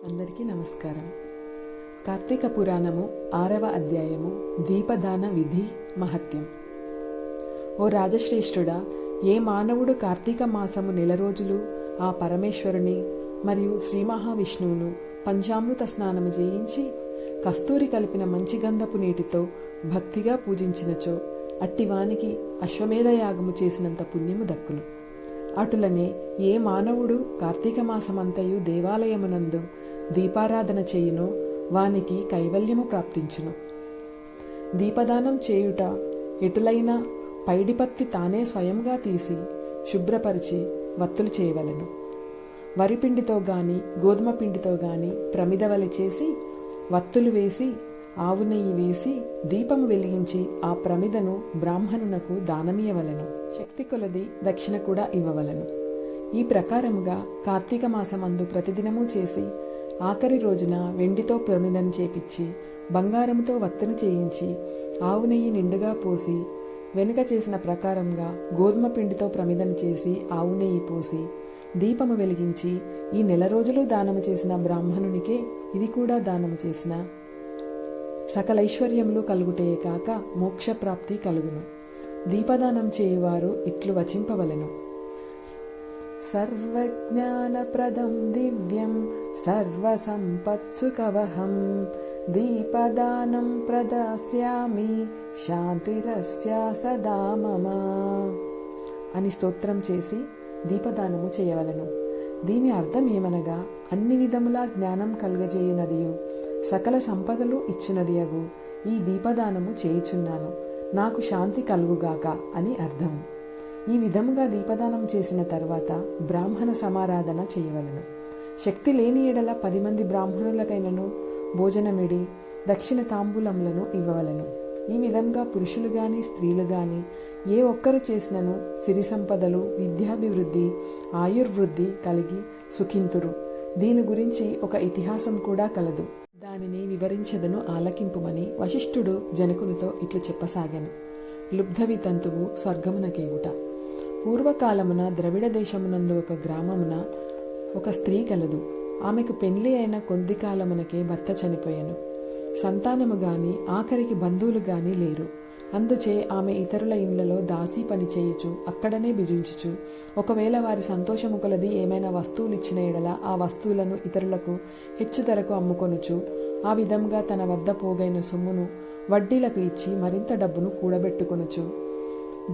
అందరికీ నమస్కారం. కార్తీక పురాణము 6వ అధ్యాయము దీపదాన విధి మహత్యం. ఓ రాజశ్రేష్ఠుడా, ఏ మానవుడు కార్తీక మాసము నెల రోజులు ఆ పరమేశ్వరుని మరియు శ్రీ మహావిష్ణువును పంచామృత స్నానము చేయించి కస్తూరి కలిపిన మంచి గంధపు నీటితో భక్తిగా పూజించినచో అట్టివానికి అశ్వమేధ యాగము చేసినంత పుణ్యము దక్కును. అటులనే ఏ మానవుడు కార్తీక మాసమంతయు దేవాలయమునందు దీపారాధన చేయునో వానికి కైవల్యము ప్రాప్తించును. దీపదానం చేయుట ఎటులైనా పైడిపత్తి తానే స్వయంగా తీసి శుభ్రపరిచి వత్తులు చేయవలెను. వరిపిండితో గాని గోధుమ పిండితో గాని ప్రమిదవలి చేసి వత్తులు వేసి ఆవు నెయ్యి వేసి దీపము వెలిగించి ఆ ప్రమిదను బ్రాహ్మణునకు దానమియవలెను. శక్తి కొలది దక్షిణ కూడా ఇవ్వవలెను. ఈ ప్రకారముగా కార్తీక మాసమందు ప్రతిదినము చేసి ఆఖరి రోజున వెండితో ప్రమిదను చేపించి బంగారముతో వత్తును చేయించి ఆవు నెయ్యి నిండుగా పోసి వెనుక చేసిన ప్రకారంగా గోధుమ పిండితో ప్రమిదను చేసి ఆవు నెయ్యి పోసి దీపము వెలిగించి ఈ నెల రోజులు దానము చేసిన బ్రాహ్మణునికే ఇది కూడా దానము చేసిన సకల ఐశ్వర్యములు కలుగుటే కాక మోక్షప్రాప్తి కలుగును. దీపదానం చేయువారు ఇట్లు వచింపవలెను. సర్వజ్ఞానప్రదం దివ్యం సర్వసంపత్సుకవహం దీపదానం ప్రదాస్యామి శాంతిరస్య సదా మమ అని స్తోత్రం చేసి దీపదానము చేయవలెను. దీని అర్థం ఏమనగా, అన్ని విధములా జ్ఞానం కలుగజేయునదియు సకల సంపదలు ఇచ్చినదియగు ఈ దీపదానము చేయుచున్నాను, నాకు శాంతి కలుగుగాక అని అర్థము. ఈ విధముగా దీపదానం చేసిన తర్వాత బ్రాహ్మణ సమారాధన చేయవలెను. శక్తి లేని ఎడల 10 మంది బ్రాహ్మణులకైనను భోజనమిడి దక్షిణ తాంబూలములను ఇవ్వవలెను. ఈ విధంగా పురుషులు గాని స్త్రీలు గాని ఏ ఒక్కరు చేసినను సిరి సంపదలు, విద్యాభివృద్ధి, ఆయుర్వృద్ధి కలిగి సుఖింతురు. దీని గురించి ఒక ఇతిహాసం కూడా కలదు. దానిని వివరించదను, ఆలకింపుమని వశిష్ఠుడు జనకునితో ఇట్లు చెప్పసాగాను. లుబ్ధవి తంతువు స్వర్గమునకేగుట. పూర్వకాలమున ద్రవిడ దేశమునందు ఒక గ్రామమున ఒక స్త్రీ కలదు. ఆమెకు పెళ్లి అయిన కొద్ది కాలమునకే భర్త చనిపోయాను. సంతానము గాని ఆఖరికి బంధువులు గాని లేరు. అందుచే ఆమె ఇతరుల ఇండ్లలో దాసీ పని చేయుచు అక్కడనే బిజించుచు ఒకవేళ వారి సంతోషము కొలది ఏమైనా వస్తువులు ఇచ్చిన ఎడల ఆ వస్తువులను ఇతరులకు హెచ్చు ధరకు అమ్ముకొనుచు ఆ విధంగా తన వద్ద పోగైన సొమ్మును వడ్డీలకు ఇచ్చి మరింత డబ్బును కూడబెట్టుకొనుచు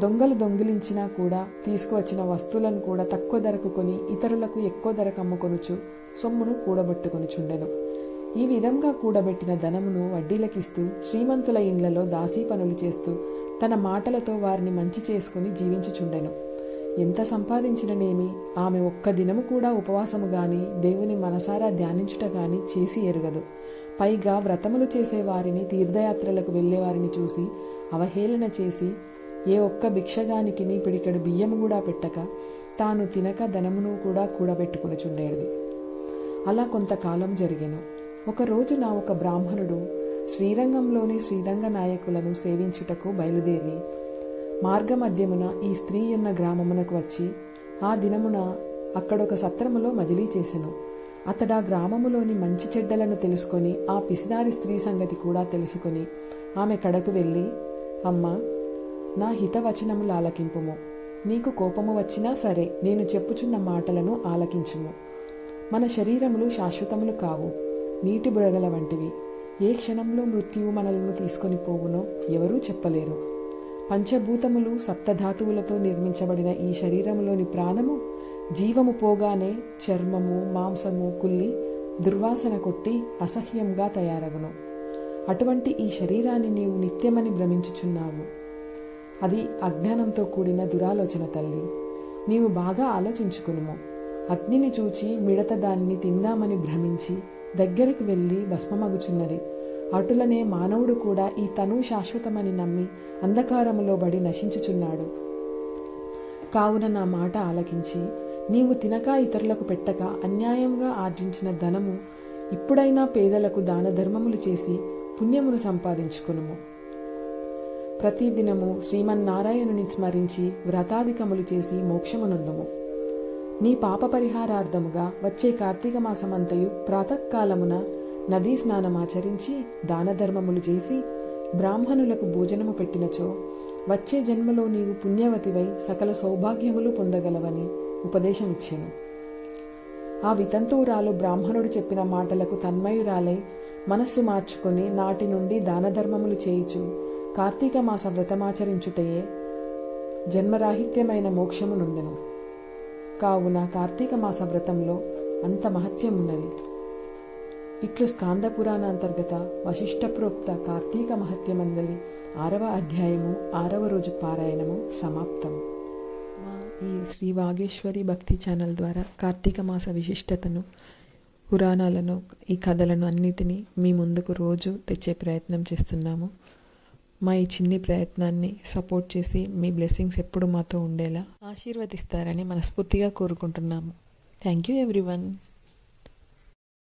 దొంగలు దొంగిలించినా కూడా తీసుకువచ్చిన వస్తువులను కూడా తక్కువ ధరకు కొని ఇతరులకు ఎక్కువ ధరకు అమ్ముకొనుచు సొమ్మును కూడబెట్టుకొనుచుండెను. ఈ విధంగా కూడబెట్టిన ధనమును వడ్డీలకిస్తూ శ్రీమంతుల ఇండ్లలో దాసీ పనులు చేస్తూ తన మాటలతో వారిని మంచి చేసుకుని జీవించుచుండెను. ఎంత సంపాదించిననేమి ఆమె ఒక్క దినము కూడా ఉపవాసము గాని దేవుని మనసారా ధ్యానించుట గాని చేసి ఎరుగదు. పైగా వ్రతములు చేసే వారిని, తీర్థయాత్రలకు వెళ్లేవారిని చూసి అవహేళన చేసి ఏ ఒక్క భిక్షగానికిని పిడికెడు బియ్యము కూడా పెట్టక తాను తినక ధనమును కూడా కూడబెట్టుకునిచుండేది. అలా కొంతకాలం జరిగెను. ఒక రోజున ఒక బ్రాహ్మణుడు శ్రీరంగంలోని శ్రీరంగ నాయకులను సేవించుటకు బయలుదేరి మార్గమధ్యమున ఈ స్త్రీ ఉన్న గ్రామమునకు వచ్చి ఆ దినమున అక్కడొక సత్రములో మజిలీ చేసెను. అతడా గ్రామములోని మంచి చెడ్డలను తెలుసుకొని ఆ పిసినారి స్త్రీ సంగతి కూడా తెలుసుకొని ఆమె కడకు వెళ్ళి, అమ్మా, నా హితవచనములు ఆలకింపుము. నీకు కోపము వచ్చినా సరే నేను చెప్పుచున్న మాటలను ఆలకించుము. మన శరీరములు శాశ్వతములు కావు, నీటి బుడగల వంటివి. ఏ క్షణంలో మృత్యువు మనలను తీసుకొని పోవునో ఎవరూ చెప్పలేరు. పంచభూతములు సప్తధాతువులతో నిర్మించబడిన ఈ శరీరములోని ప్రాణము జీవము పోగానే చర్మము, మాంసము కుల్లి దుర్వాసన కొట్టి అసహ్యంగా తయారగును. అటువంటి ఈ శరీరాన్ని నీవు నిత్యమని భ్రమించుచున్నావు. అది అజ్ఞానంతో కూడిన దురాలోచన తల్లి. నీవు బాగా ఆలోచించుకునుము. అగ్నిని చూచి మిడత దానిని తిందామని భ్రమించి దగ్గరకు వెళ్ళి భస్మమగుచున్నది. అటులనే మానవుడు కూడా ఈ తను శాశ్వతమని నమ్మి అంధకారములో బడి నశించుచున్నాడు. కావున నా మాట ఆలకించి నీవు తినక ఇతరులకు పెట్టక అన్యాయంగా ఆర్జించిన ధనము ఇప్పుడైనా పేదలకు దాన ధర్మములు చేసి పుణ్యమును సంపాదించుకునుము. ప్రతిదినము శ్రీమన్నారాయణుని స్మరించి వ్రతాధికములు చేసి మోక్షమునందుము. నీ పాప పరిహారార్థముగా వచ్చే కార్తీక మాసమంతయు ప్రాతకాలమున నదీ స్నానమాచరించి దానధర్మములు చేసి బ్రాహ్మణులకు భోజనము పెట్టినచో వచ్చే జన్మలో నీవు పుణ్యవతివై సకల సౌభాగ్యములు పొందగలవని ఉపదేశమిచ్చెను. ఆ వితంతువురాలు బ్రాహ్మణుడు చెప్పిన మాటలకు తన్మయురాలై మనస్సు మార్చుకొని నాటి నుండి దానధర్మములు చేయుచు కార్తీక మాస వ్రతమాచరించుటయే జన్మరాహిత్యమైన మోక్షము నొందెను. కావున కార్తీక మాస వ్రతంలో అంత మహత్యమున్నది. ఇట్లు స్కాంద పురాణాంతర్గత వశిష్ఠ ప్రోక్త కార్తీక మహత్యమందలి 6వ అధ్యాయము 6వ రోజు పారాయణము సమాప్తం. మా ఈ శ్రీ వాగేశ్వరి భక్తి ఛానల్ ద్వారా కార్తీక మాస విశిష్టతను, పురాణాలను, ఈ కథలను అన్నిటినీ మీ ముందుకు రోజు తెచ్చే ప్రయత్నం చేస్తున్నాము. మా ఈ చిన్ని ప్రయత్నాన్ని సపోర్ట్ చేసి మీ బ్లెస్సింగ్స్ ఎప్పుడు మాతో ఉండేలా ఆశీర్వదిస్తారని మనస్ఫూర్తిగా కోరుకుంటున్నాము. Thank you everyone.